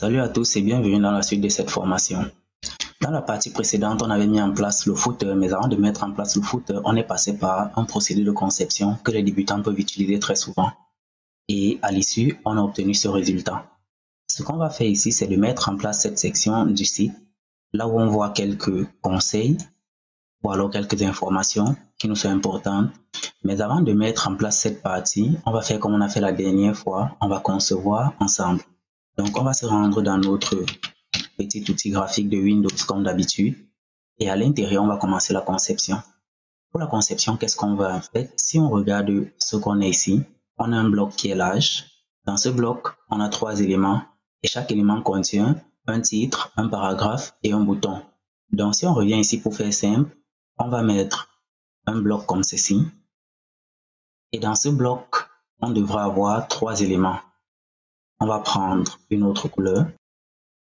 Salut à tous et bienvenue dans la suite de cette formation. Dans la partie précédente, on avait mis en place le footer, mais avant de mettre en place le footer, on est passé par un procédé de conception que les débutants peuvent utiliser très souvent. Et à l'issue, on a obtenu ce résultat. Ce qu'on va faire ici, c'est de mettre en place cette section du site, là où on voit quelques conseils ou alors quelques informations qui nous sont importantes. Mais avant de mettre en place cette partie, on va faire comme on a fait la dernière fois, on va concevoir ensemble. Donc, on va se rendre dans notre petit outil graphique de Windows comme d'habitude. Et à l'intérieur, on va commencer la conception. Pour la conception, qu'est-ce qu'on va en fait? Si on regarde ce qu'on a ici, on a un bloc qui est large. Dans ce bloc, on a 3 éléments et chaque élément contient un titre, un paragraphe et un bouton. Donc, si on revient ici pour faire simple, on va mettre un bloc comme ceci. Et dans ce bloc, on devra avoir 3 éléments. On va prendre une autre couleur.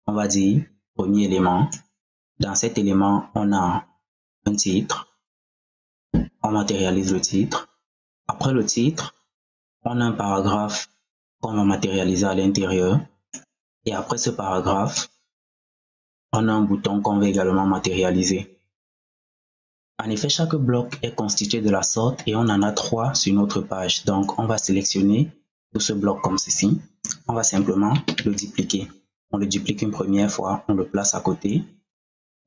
On va dire premier élément. Dans cet élément, on a un titre. On matérialise le titre. Après le titre, on a un paragraphe qu'on va matérialiser à l'intérieur. Et après ce paragraphe, on a un bouton qu'on va également matérialiser. En effet, chaque bloc est constitué de la sorte et on en a 3 sur notre page. Donc, on va sélectionner tout ce bloc comme ceci. On va simplement le dupliquer. On le duplique une première fois, on le place à côté.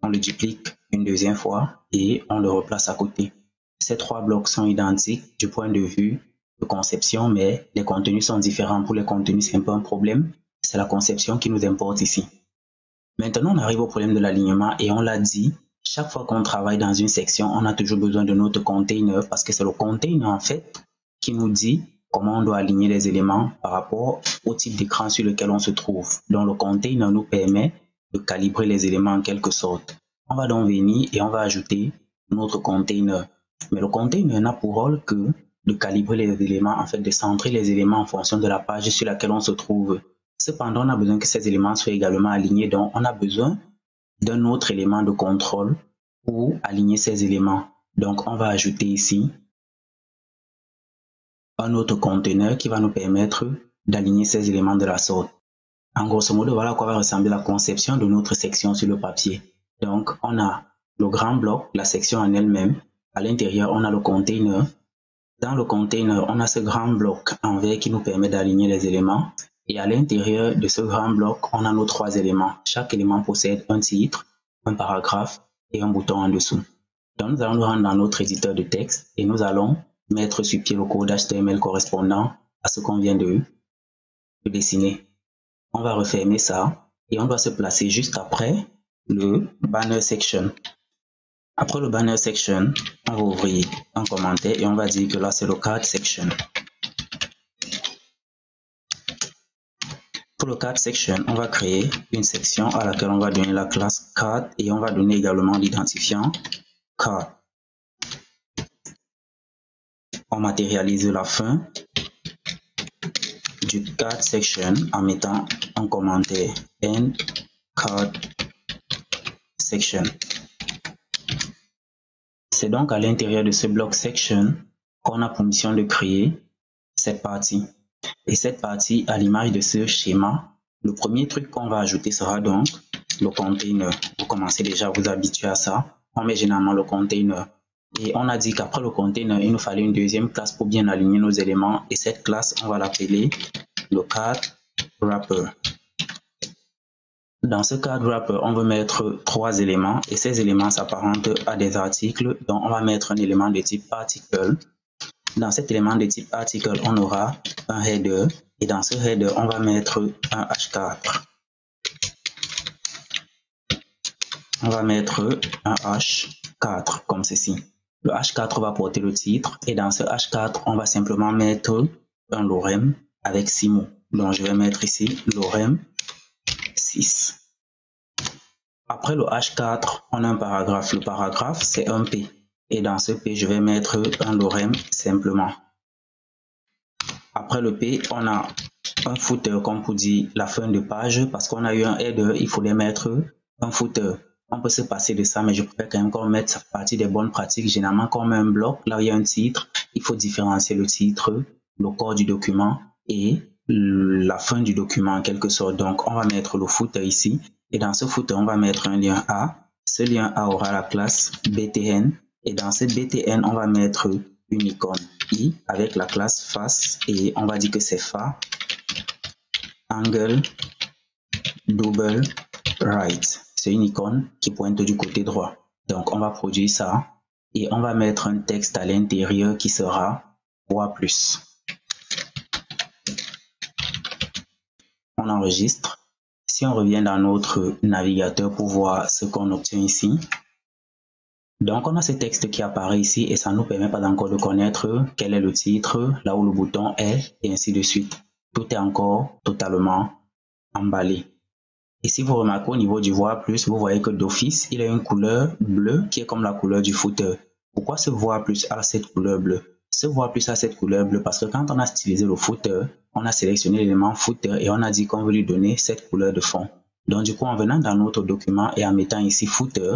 On le duplique une deuxième fois et on le replace à côté. Ces 3 blocs sont identiques du point de vue de conception, mais les contenus sont différents. Pour les contenus, c'est un peu un problème. C'est la conception qui nous importe ici. Maintenant, on arrive au problème de l'alignement et on l'a dit, chaque fois qu'on travaille dans une section, on a toujours besoin de notre container parce que c'est le container en fait qui nous dit comment on doit aligner les éléments par rapport au type d'écran sur lequel on se trouve. Donc le container nous permet de calibrer les éléments en quelque sorte. On va donc venir et on va ajouter notre container. Mais le container n'a pour rôle que de calibrer les éléments, en fait de centrer les éléments en fonction de la page sur laquelle on se trouve. Cependant, on a besoin que ces éléments soient également alignés, donc on a besoin d'un autre élément de contrôle pour aligner ces éléments. Donc on va ajouter ici un autre conteneur qui va nous permettre d'aligner ces éléments de la sorte. En grosso modo, voilà à quoi va ressembler la conception de notre section sur le papier. Donc, on a le grand bloc, la section en elle-même. À l'intérieur, on a le container. Dans le container, on a ce grand bloc en vert qui nous permet d'aligner les éléments. Et à l'intérieur de ce grand bloc, on a nos 3 éléments. Chaque élément possède un titre, un paragraphe et un bouton en dessous. Donc, nous allons nous rendre dans notre éditeur de texte et nous allons mettre sur pied le code HTML correspondant à ce qu'on vient de dessiner. On va refermer ça et on doit se placer juste après le banner section. Après le banner section, on va ouvrir un commentaire et on va dire que là c'est le card section. Pour le card section, on va créer une section à laquelle on va donner la classe card et on va donner également l'identifiant card. On matérialise la fin du card section en mettant un commentaire end card section. C'est donc à l'intérieur de ce bloc section qu'on a pour mission de créer cette partie. Et cette partie, à l'image de ce schéma, le premier truc qu'on va ajouter sera donc le container. Vous commencez déjà à vous habituer à ça. On met généralement le container. Et on a dit qu'après le container, il nous fallait une deuxième classe pour bien aligner nos éléments. Et cette classe, on va l'appeler le card wrapper. Dans ce card wrapper, on veut mettre 3 éléments et ces éléments s'apparentent à des articles. Donc, on va mettre un élément de type article. Dans cet élément de type article, on aura un header et dans ce header, on va mettre un H4. On va mettre un H4 comme ceci. Le H4 va porter le titre et dans ce H4, on va simplement mettre un lorem avec 6 mots. Donc, je vais mettre ici lorem 6. Après le H4, on a un paragraphe. Le paragraphe, c'est un P. Et dans ce P, je vais mettre un lorem simplement. Après le P, on a un footer comme pour dire la fin de page. Parce qu'on a eu un header, il fallait mettre un footer. On peut se passer de ça, mais je préfère quand même qu'on mette ça partie des bonnes pratiques. Généralement, quand on met un bloc, là où il y a un titre, il faut différencier le titre, le corps du document et la fin du document en quelque sorte. Donc, on va mettre le footer ici. Et dans ce footer, on va mettre un lien A. Ce lien A aura la classe BTN. Et dans ce BTN, on va mettre une icône I avec la classe face. Et on va dire que c'est fa angle double right. C'est une icône qui pointe du côté droit. Donc, on va produire ça. Et on va mettre un texte à l'intérieur qui sera voix plus. On enregistre. Si on revient dans notre navigateur pour voir ce qu'on obtient ici, donc on a ce texte qui apparaît ici et ça ne nous permet pas encore de connaître quel est le titre, là où le bouton est et ainsi de suite. Tout est encore totalement emballé. Et si vous remarquez au niveau du voix plus, vous voyez que d'office, il a une couleur bleue qui est comme la couleur du footer. Pourquoi ce voix plus a cette couleur bleue? Ce voix plus a cette couleur bleue parce que quand on a stylisé le footer, on a sélectionné l'élément footer et on a dit qu'on veut lui donner cette couleur de fond. Donc du coup, en venant dans notre document et en mettant ici footer,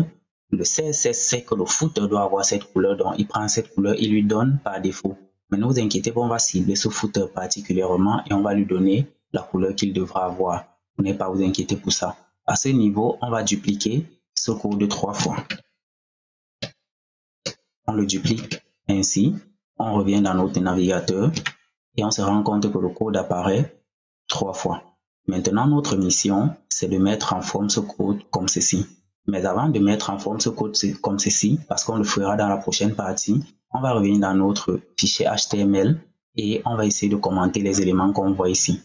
le CSS sait que le footer doit avoir cette couleur, donc il prend cette couleur, il lui donne par défaut. Mais ne vous inquiétez pas, on va cibler ce footer particulièrement et on va lui donner la couleur qu'il devra avoir. Vous n'avez pas à vous inquiéter pour ça. À ce niveau, on va dupliquer ce code 3 fois. On le duplique ainsi. On revient dans notre navigateur et on se rend compte que le code apparaît 3 fois. Maintenant, notre mission, c'est de mettre en forme ce code comme ceci. Mais avant de mettre en forme ce code comme ceci, parce qu'on le fera dans la prochaine partie, on va revenir dans notre fichier HTML et on va essayer de commenter les éléments qu'on voit ici.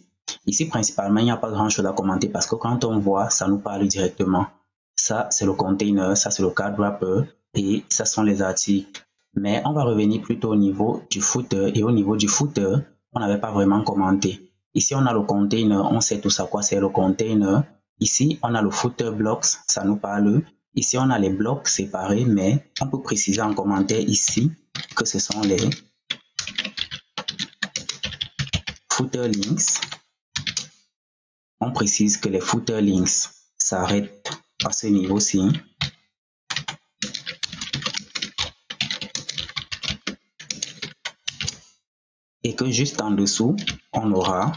Ici, principalement, il n'y a pas grand-chose à commenter parce que quand on voit, ça nous parle directement. Ça, c'est le container, ça, c'est le card wrapper et ça sont les articles. Mais on va revenir plutôt au niveau du footer et au niveau du footer, on n'avait pas vraiment commenté. Ici, on a le container, on sait tous à quoi c'est le container. Ici, on a le footer blocks, ça nous parle. Ici, on a les blocs séparés, mais on peut préciser en commentaire ici que ce sont les footer links. On précise que les footer links s'arrêtent à ce niveau-ci. Et que juste en dessous, on aura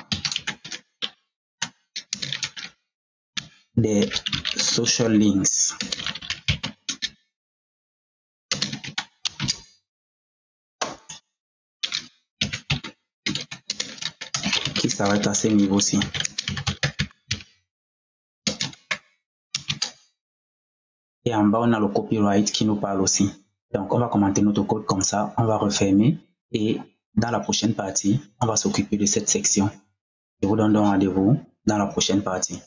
des social links. Qui s'arrêtent à ce niveau-ci. Et en bas, on a le copyright qui nous parle aussi. Donc, on va commenter notre code comme ça, on va refermer et dans la prochaine partie, on va s'occuper de cette section. Je vous donne donc rendez-vous dans la prochaine partie.